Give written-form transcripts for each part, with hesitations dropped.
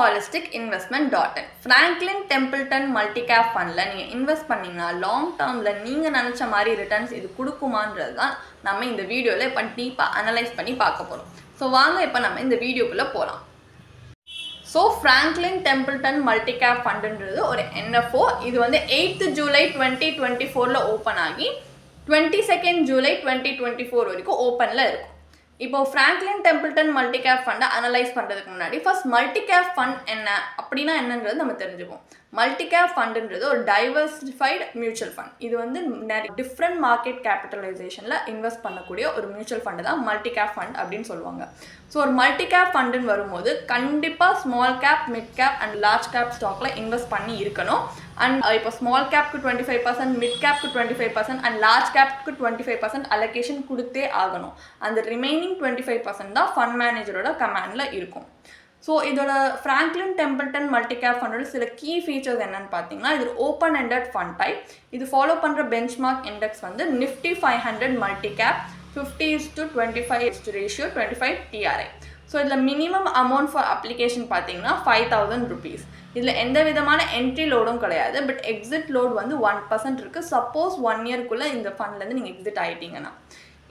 holistic.investment.in Franklin Templeton Multicap Fundல நீங்கள் invest பண்ணிங்கன்னா long டேர்மில் நீங்கள் நினச்ச மாதிரி ரிட்டர்ன்ஸ் இது கொடுக்குமான்றது தான் நம்ம இந்த வீடியோவில் இப்போ டீப்பாக அனலைஸ் பண்ணி பார்க்க போகிறோம். ஸோ வாங்க இப்போ நம்ம இந்த வீடியோக்குள்ளே போகலாம். ஸோ ஃப்ராங்க்லின் டெம்பிள்டன் மல்டிகேப் ஃபண்டுன்றது ஒரு NFO. இது வந்து 8th July 2024 ஓப்பன் ஆகி 22nd July 2024 வரைக்கும் ஓப்பனில் இருக்கும். இப்போ ஃப்ராங்க்லின் டெம்பிள்டன் மல்டிகேப் ஃபண்டை அனலைஸ் பண்ணுறதுக்கு முன்னாடி ஃபர்ஸ்ட் மல்டிகேப் ஃபண்ட் என்ன அப்படின்னா என்னன்றது நம்ம தெரிஞ்சுப்போம். மல்டிகேப் ஃபண்டுன்றது ஒரு டைவர்சிஃபைடு மியூச்சுவல் ஃபண்ட். இது வந்து நிறைய டிஃப்ரெண்ட் மார்க்கெட் கேபிட்டலைசேஷனில் இன்வெஸ்ட் பண்ணக்கூடிய ஒரு மியூச்சுவல் ஃபண்டு தான் மல்டிகேப் ஃபண்ட் அப்படின்னு சொல்லுவாங்க. ஸோ ஒரு மல்டிகேப் ஃபண்டுன்னு வரும்போது கண்டிப்பாக small cap, mid cap and large cap ஸ்டாக்கில் இன்வெஸ்ட் பண்ணி இருக்கணும். அண்ட் இப்போ ஸ்மால் கேப்க்கு 25%, மிட் கேப்க்கு 25% அண்ட் லார்ஜ் கேப்க்கு 25% அலோகேஷன் கொடுத்தே ஆகணும். அந்த ரிமைனிங் 25% தான் ஃபண்ட் மேனேஜரோட கமாண்டில் இருக்கும். ஸோ இதோட ஃப்ராங்க்லின் டெம்பிள்டன் மல்டிகேப் ஃபண்டோட சில கீ ஃபீச்சர்ஸ் என்னன்னு பார்த்தீங்கன்னா, இது ஓப்பன் எண்டட் ஃபண்ட் டைப். இது ஃபாலோ பண்ணுற பெஞ்ச்மார்க் இண்டெக்ஸ் வந்து நிஃப்டி 500 மல்டிகேப் 50:25 ரேஷியோ 25 TRI. ஸோ இதில் மினிமம் அமௌண்ட் ஃபார் அப்ளிகேஷன் பார்த்தீங்கன்னா 5,000 rupees. இதில் எந்த விதமான என்ட்ரி லோடும் கிடையாது. பட் எக்ஸிட் லோட் வந்து 1% இருக்குது. சப்போஸ் 1 இயர்க்குள்ளே இந்த ஃபண்ட்லேருந்து நீங்கள் எக்ஸிட் ஆகிட்டீங்கன்னா.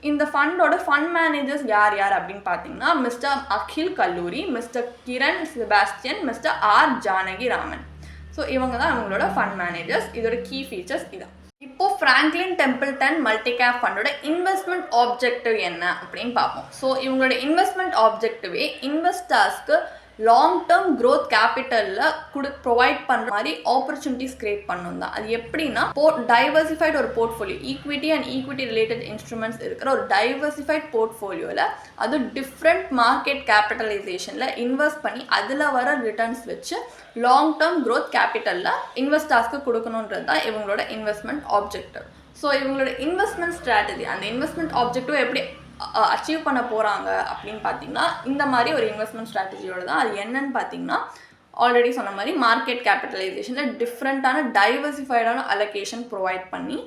இந்த ஃபண்டோட ஃபண்ட் மேனேஜர்ஸ் யார் அப்படின்னு பார்த்தீங்கன்னா, mister Akhil Kalluri, mister Kiran Sebastian, mister R Janaki Raman. So இவங்க தான் அவங்களோட ஃபண்ட் மேனேஜர்ஸ். இதோட கீ ஃபீச்சர்ஸ் இதான். இப்போ ஃப்ராங்க்லின் டெம்பிள்டன் மல்டிகேப் ஃபண்டோட இன்வெஸ்ட்மெண்ட் ஆப்ஜெக்டிவ் என்ன அப்படின்னு பார்ப்போம். ஸோ இவங்களோட இன்வெஸ்ட்மெண்ட் ஆப்ஜெக்டிவே இன்வெஸ்டர்ஸ்க்கு லாங் டேர்ம் க்ரோத் கேபிட்டலில் ப்ரொவைட் பண்ணுற மாதிரி ஆப்பர்ச்சுனிட்டிஸ் கிரியேட் பண்ணணும் தான். அது எப்படின்னா, டைவர்சிஃபைட் ஒரு portfolio, equity and equity related instruments இருக்கிற ஒரு டைவர்சிஃபைட் போர்ட்ஃபோலியோவில் அது டிஃப்ரெண்ட் மார்க்கெட் கேபிட்டலைசேஷனில் இன்வெஸ்ட் பண்ணி அதில் வர ரிட்டர்ன்ஸ் வச்சு லாங் டேர்ம் க்ரோத் கேபிட்டலில் இன்வெஸ்டர்ஸ்க்கு கொடுக்கணுன்றது தான் இவங்களோட இன்வெஸ்ட்மெண்ட் ஆப்ஜெக்டிவ். ஸோ இவங்களோட இன்வெஸ்ட்மெண்ட் ஸ்ட்ராட்டஜி, அந்த இன்வெஸ்ட்மெண்ட் ஆப்ஜெக்டிவ் எப்படி அச்சீவ் பண்ண போகிறாங்க அப்படின்னு பார்த்தீங்கன்னா, இந்த மாதிரி ஒரு இன்வெஸ்ட்மெண்ட் ஸ்ட்ராட்டஜியோட தான். அது என்னன்னு பார்த்தீங்கன்னா, ஆல்ரெடி சொன்ன மாதிரி மார்க்கெட் கேபிட்டலைசேஷனில் டிஃப்ரெண்ட்டான டைவர்சிஃபைடான அலோகேஷன் ப்ரொவைட் பண்ணி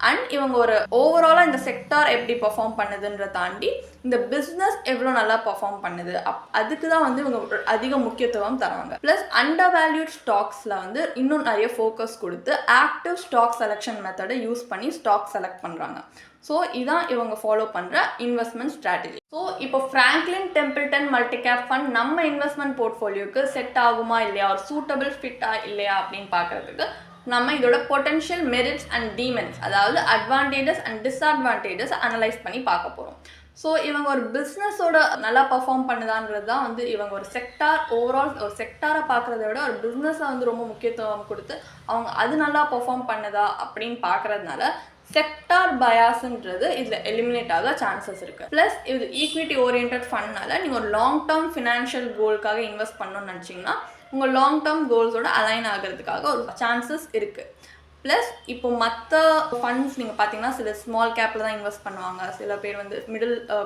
அண்ட் இவங்க ஒரு ஓவராலாக இந்த செக்டார் எப்படி பர்ஃபார்ம் பண்ணுதுன்ற தாண்டி இந்த பிஸ்னஸ் எவ்வளோ நல்லா பர்ஃபார்ம் பண்ணுது அதுக்கு தான் வந்து இவங்க அதிக முக்கியத்துவம் தராங்க. ப்ளஸ் அண்டர் வேல்யூட் ஸ்டாக்ஸில் வந்து இன்னும் நிறைய ஃபோக்கஸ் கொடுத்து ஆக்டிவ் ஸ்டாக் செலெக்ஷன் மெத்தடை யூஸ் பண்ணி ஸ்டாக் செலக்ட் பண்ணுறாங்க. ஸோ இதான் இவங்க ஃபாலோ பண்ணுற இன்வெஸ்ட்மெண்ட் ஸ்ட்ராட்டஜி. ஸோ இப்போ ஃப்ராங்க்லின் டெம்பிள்டன் மல்டிகேப் ஃபண்ட் நம்ம இன்வெஸ்ட்மெண்ட் போர்ட்ஃபோலியோக்கு செட் ஆகுமா இல்லையா, ஒரு சூட்டபிள் ஃபிட்டாக இல்லையா அப்படின்னு பார்க்குறதுக்கு நம்ம இதோட பொட்டன்ஷியல் மெரிட்ஸ் அண்ட் டிமெரிட்ஸ், அதாவது அட்வான்டேஜஸ் அண்ட் டிஸ்அட்வான்டேஜஸ் அனலைஸ் பண்ணி பார்க்க போகிறோம். ஸோ இவங்க ஒரு பிஸ்னஸோட நல்லா பர்ஃபார்ம் பண்ணுதான்றது தான் வந்து இவங்க ஒரு செக்டார், ஓவரால் ஒரு செக்டாரை பார்க்குறத விட ஒரு பிஸ்னஸை வந்து ரொம்ப முக்கியத்துவம் கொடுத்து அவங்க அது நல்லா பர்ஃபார்ம் பண்ணுதா அப்படின்னு பார்க்குறதுனால செக்டார் பயாஸ்ன்றது இதில் எலிமினேட் ஆக சான்சஸ் இருக்குது. ப்ளஸ் இது ஈக்விட்டி ஓரியன்ட் ஃபண்ட்னால நீங்கள் ஒரு லாங் டேர்ம் ஃபினான்ஷியல் கோலுக்காக இன்வெஸ்ட் பண்ணணும்னு நினச்சிங்கன்னா உங்கள் லாங் டேர்ம் கோல்ஸோட அலைன் ஆகிறதுக்காக ஒரு சான்சஸ் இருக்குது. ப்ளஸ் இப்போ மற்ற ஃபண்ட்ஸ் நீங்கள் பார்த்தீங்கன்னா சில ஸ்மால் கேப்பில் தான் இன்வெஸ்ட் பண்ணுவாங்க, சில பேர் வந்து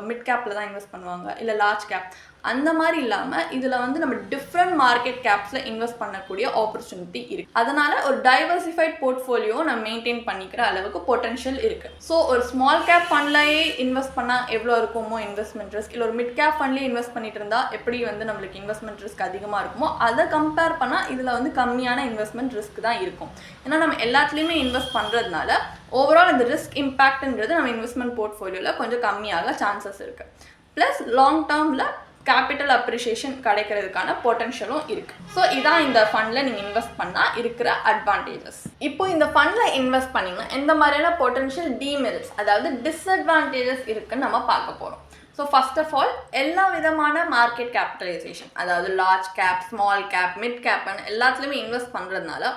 மிட் கேப்பில் தான் இன்வெஸ்ட் பண்ணுவாங்க, இல்லை லார்ஜ் கேப். அந்த மாதிரி இல்லாமல் இதில் வந்து நம்ம டிஃப்ரெண்ட் மார்க்கெட் கேப்ஸில் இன்வெஸ்ட் பண்ணக்கூடிய ஆப்பர்ச்சுனிட்டி இருக்குது. அதனால் ஒரு டைவர்சிஃபைட் போர்ட்ஃபோலியோ நம்ம மெயின்டைன் பண்ணிக்கிற அளவுக்கு பொட்டன்ஷியல் இருக்குது. ஸோ ஒரு ஸ்மால் கேப் ஃபண்ட்லேயே இன்வெஸ்ட் பண்ணால் எவ்வளோ இருக்குமோ இன்வெஸ்ட்மெண்ட் ரிஸ்க், இல்லை ஒரு மிட் கேப் ஃபண்ட்லேயே இன்வெஸ்ட் பண்ணிட்டு இருந்தால் எப்படி வந்து நம்மளுக்கு இன்வெஸ்ட்மெண்ட் ரிஸ்க் அதிகமாக இருக்குமோ அதை கம்பேர் பண்ணால் இதில் வந்து கம்மியான இன்வெஸ்ட்மெண்ட் ரிஸ்க் தான் இருக்கும். ஏன்னா நம்ம எல்லாத்துலேயுமே இன்வெஸ்ட் பண்ணுறதுனால ஓவரால் இந்த ரிஸ்க் இம்பேக்ட்ன்றது நம்ம இன்வெஸ்ட்மெண்ட் போர்ட்ஃபோலியோவில் கொஞ்சம் கம்மியாக சான்சஸ் இருக்குது. ப்ளஸ் லாங் டேர்மில் கேபிட்டல் அப்ரிஷியேஷன் கிடைக்கிறதுக்கான பொட்டன்ஷியலும் இருக்குது. ஸோ இதான் இந்த ஃபண்டில் நீங்கள் இன்வெஸ்ட் பண்ணால் இருக்கிற அட்வான்டேஜஸ். இப்போ இந்த ஃபண்டில் இன்வெஸ்ட் பண்ணிங்கன்னா எந்த மாதிரியான பொட்டன்ஷியல் டிமெரிட்ஸ், அதாவது டிஸ்அட்வான்டேஜஸ் இருக்குன்னு நம்ம பார்க்க போகிறோம். ஸோ ஃபர்ஸ்ட் ஆஃப் ஆல் எல்லா விதமான மார்க்கெட் கேபிட்டலைசேஷன், அதாவது large cap, small cap, mid கேப்னு எல்லாத்துலேயுமே இன்வெஸ்ட் பண்ணுறதுனால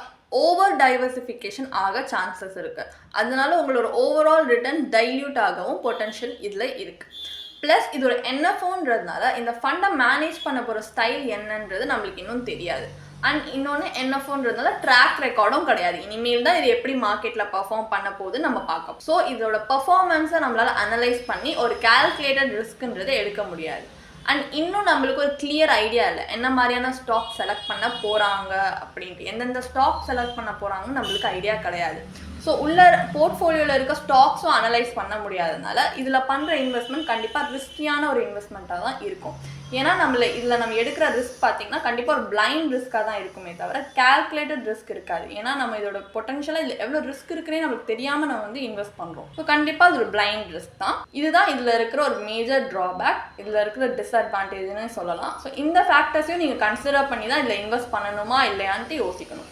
ஓவர் டைவர்சிஃபிகேஷன் ஆக சான்சஸ் இருக்குது. அதனால உங்களோட ஓவரால் ரிட்டர்ன் டைல்யூட் ஆகவும் பொட்டன்ஷியல் இதில் இருக்குது. ப்ளஸ் இது ஒரு NFOன்றதுனால இந்த ஃபண்டை மேனேஜ் பண்ண போகிற ஸ்டைல் என்னன்றது நம்மளுக்கு இன்னும் தெரியாது. அண்ட் இன்னொன்று NFOன்றதுனால ட்ராக் ரெக்கார்டும் கிடையாது. இனிமேல் தான் இது எப்படி மார்க்கெட்டில் பர்ஃபார்ம் பண்ண போகுது நம்ம பார்க்கலாம். ஸோ இதோட பர்ஃபார்மன்ஸை நம்மளால் அனலைஸ் பண்ணி ஒரு கால்குலேட்டட் ரிஸ்க்குன்றதை எடுக்க முடியாது. அண்ட் இன்னும் நம்மளுக்கு ஒரு கிளியர் ஐடியா இல்லை என்ன மாதிரியான ஸ்டாக் செலக்ட் பண்ண போகிறாங்க அப்படின்ட்டு. எந்தெந்த ஸ்டாக் செலக்ட் பண்ண போகிறாங்கன்னு நம்மளுக்கு ஐடியா கிடையாது. ஸோ உள்ள போர்ட்ஃபோலியோவில் இருக்க ஸ்டாக்ஸும் அனலைஸ் பண்ண முடியாதனால இதில் பண்ணுற இன்வெஸ்ட்மெண்ட் கண்டிப்பாக ரிஸ்கியான ஒரு இன்வெஸ்ட்மெண்ட்டாக தான் இருக்கும். ஏன்னா இதில் நம்ம எடுக்கிற ரிஸ்க் பார்த்தீங்கன்னா கண்டிப்பாக ஒரு பிளைண்ட் ரிஸ்க்காக தான் இருக்குமே தவிர கால்குலேட்டட் ரிஸ்க் இருக்காது. ஏன்னா நம்ம இதோட பொட்டன்ஷியலாக இதில் எவ்வளோ ரிஸ்க் இருக்குன்னே நமக்கு தெரியாமல் நம்ம வந்து இன்வெஸ்ட் பண்ணுறோம். ஸோ கண்டிப்பாக அது ஒரு பிளைண்ட் ரிஸ்க் தான். இதுதான் இதில் இருக்கிற ஒரு மேஜர் ட்ராபேக், இதில் இருக்கிற டிஸ்அட்வான்டேஜ்னு சொல்லலாம். ஸோ இந்த ஃபேக்டர்ஸையும் நீங்கள் கன்சிடர் பண்ணி தான் இதில் இன்வெஸ்ட் பண்ணணுமா இல்லையான்ட்டு யோசிக்கணும்.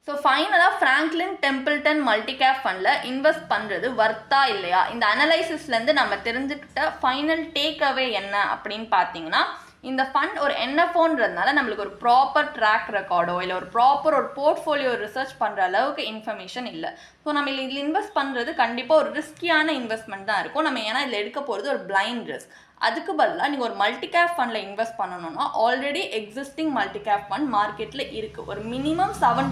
ஸோ ஃபைனலாக ஃப்ராங்க்லின் டெம்பிள்டன் மல்டிகேப் ஃபண்டில் இன்வெஸ்ட் பண்ணுறது வர்த்தா இல்லையா, இந்த அனலைசிஸ்லேருந்து நம்ம தெரிஞ்சுக்கிட்ட ஃபைனல் டேக் அவே என்ன அப்படின்னு பார்த்தீங்கன்னா, இந்த ஃபண்ட் ஒரு என்எஃப்ஓன்றதுனால நம்மளுக்கு ஒரு ப்ராப்பர் ட்ராக் ரெக்கார்டோ இல்லை ஒரு போர்ட்ஃபோலியோ ரிசர்ச் பண்ணுற அளவுக்கு இன்ஃபர்மேஷன் இல்லை. ஸோ நம்ம இதில் இன்வெஸ்ட் பண்ணுறது கண்டிப்பாக ஒரு ரிஸ்கியான இன்வெஸ்ட்மெண்ட் தான் இருக்கும். நம்ம ஏன்னா இதில் எடுக்க போகிறது ஒரு பிளைண்ட் ரிஸ்க். அதுக்கு பதிலாக நீங்கள் ஒரு மல்டிகேப் ஃபண்டில் இன்வெஸ்ட் பண்ணணும்னா ஆல்ரெடி எக்ஸிஸ்டிங் மல்டிகேப் ஃபண்ட் மார்க்கெட்டில் இருக்குது. ஒரு minimum 7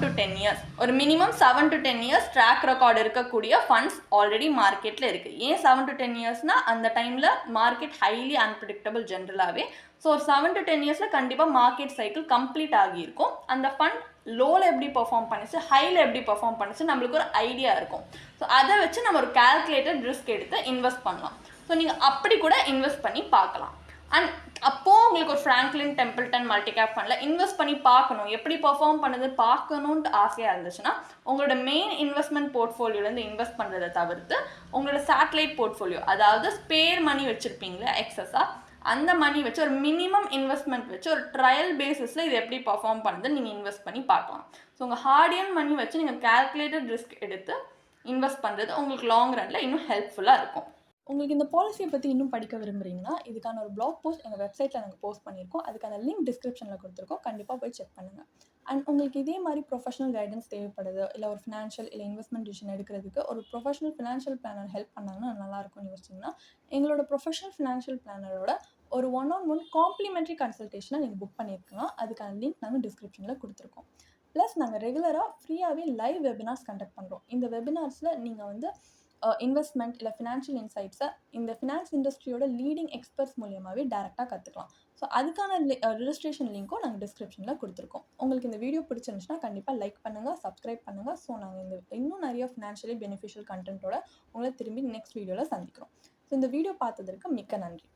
to 10 years track record இருக்கக்கூடிய ஃபண்ட்ஸ் ஆல்ரெடி மார்க்கெட்டில் இருக்குது. ஏன் 7 to 10 இயர்ஸ்னால் அந்த டைமில் மார்க்கெட் ஹைலி அன்பிரடிக்டபிள் ஜென்ரலாகவே. ஸோ 7 to 10 இயர்ஸில் கண்டிப்பாக மார்க்கெட் சைக்கிள் கம்ப்ளீட் ஆகியிருக்கும். அந்த ஃபண்ட் லோவில் எப்படி பெர்ஃபார்ம் பண்ணிச்சு, ஹையில் எப்படி பெர்ஃபார்ம் பண்ணிச்சு நம்மளுக்கு ஒரு ஐடியா இருக்கும். ஸோ அதை வச்சு நம்ம ஒரு கால்குலேட்டட் ரிஸ்க் எடுத்து இன்வெஸ்ட் பண்ணலாம். ஸோ நீங்கள் அப்படி கூட இன்வெஸ்ட் பண்ணி பார்க்கலாம். அண்ட் அப்போது உங்களுக்கு ஒரு ஃப்ராங்க்லின் டெம்பிள்டன் மல்டிகேப் ஃபண்டில் இன்வெஸ்ட் பண்ணி பார்க்கணும், எப்படி பெர்ஃபார்ம் பண்ணுது பார்க்கணுன்ட்டு ஆசையாக இருந்துச்சுன்னா உங்களோட மெயின் இன்வெஸ்ட்மெண்ட் போர்ட்ஃபோலியோலேருந்து இன்வெஸ்ட் பண்ணுறதை தவிர்த்து உங்களோட சேட்டலைட் போர்ட்ஃபோலியோ, அதாவது ஸ்பேர் மணி வச்சுருப்பீங்களே எக்ஸஸாக, அந்த மணி வச்சு ஒரு மினிமம் இன்வெஸ்ட்மெண்ட் வச்சு ஒரு ட்ரையல் பேசிஸில் இது எப்படி பர்ஃபார்ம் பண்ணுதுன்னு நீங்கள் இன்வெஸ்ட் பண்ணி பார்க்கலாம். ஸோ உங்கள் ஹார்டியன் மணி வச்சு நீங்கள் கால்குலேட்டட் ரிஸ்க் எடுத்து இன்வெஸ்ட் பண்ணுறது உங்களுக்கு லாங் ரனில் இன்னும் ஹெல்ப்ஃபுல்லாக இருக்கும். உங்களுக்கு இந்த பாலிசியை பற்றி இன்னும் படிக்க விரும்புகிறீங்கன்னா இதுக்கான ஒரு பிளாக் போஸ்ட் எங்கள் வெப்சைட்டில் நாங்கள் போஸ்ட் பண்ணியிருக்கோம். அதுக்கான லிங்க் டிஸ்கிரிப்ஷனில் கொடுத்துருக்கோம், கண்டிப்பாக போய் செக் பண்ணுங்கள். அண்ட் உங்களுக்கு இதே மாதிரி ப்ரொஃபஷனல் கைடன்ஸ் தேவைப்படுது, இல்லை ஒரு ஃபினான்ஷியல் இல்லை இன்வெஸ்ட்மெண்ட் டிசிஷன் எடுக்கிறதுக்கு ஒரு ப்ரொஃபஷனல் ஃபினான்ஷியல் பிளானர் ஹெல்ப் பண்ணாங்கன்னா நல்லாயிருக்கும்னு யோசிச்சிங்கன்னா எங்களோட ப்ரொஃபஷனல் ஃபினான்ஷியல் பிளானரோட ஒரு 1-on-1 காம்ப்ளிமெண்ட்ரி கன்சல்டேஷனை நீங்கள் புக் பண்ணியிருக்கலாம். அதுக்கான லிங்க் நாங்கள் டிஸ்கிரிப்ஷனில் கொடுத்துருக்கோம். ப்ளஸ் நாங்கள் ரெகுலராக ஃப்ரீயாகவே லைவ் வெபினார்ஸ் கண்டக்ட் பண்ணுறோம். இந்த வெபினார்ஸில் நீங்கள் வந்து இன்வெஸ்ட்மெண்ட் இல்லை ஃபினான்ஷியல் இன்சைட்ஸை இந்த ஃபினான்ஸ் இண்டஸ்ட்ரியோட லீடிங் எக்ஸ்பர்ட்ஸ் மூலியமாகவே டேரெக்டாக கற்றுக்கலாம். ஸோ அதுக்கான ரிஜிஸ்ட்ரேஷன் லிங்க்கும் நாங்கள் டிஸ்கிரிப்ஷனில் கொடுத்துருக்கோம். உங்களுக்கு இந்த வீடியோ பிடிச்சிருந்துச்சுன்னா கண்டிப்பாக லைக் பண்ணுங்கள், சப்ஸ்கிரைப் பண்ணுங்கள். ஸோ நாங்கள் இன்னும் நிறைய ஃபினான்ஷியலி பெனிஃபிஷியல் கண்டென்ட்டோட உங்களை திரும்பி நெக்ஸ்ட் வீடியோவில் சந்திக்கிறோம். ஸோ இந்த வீடியோ பார்த்ததற்கு மிக்க நன்றி.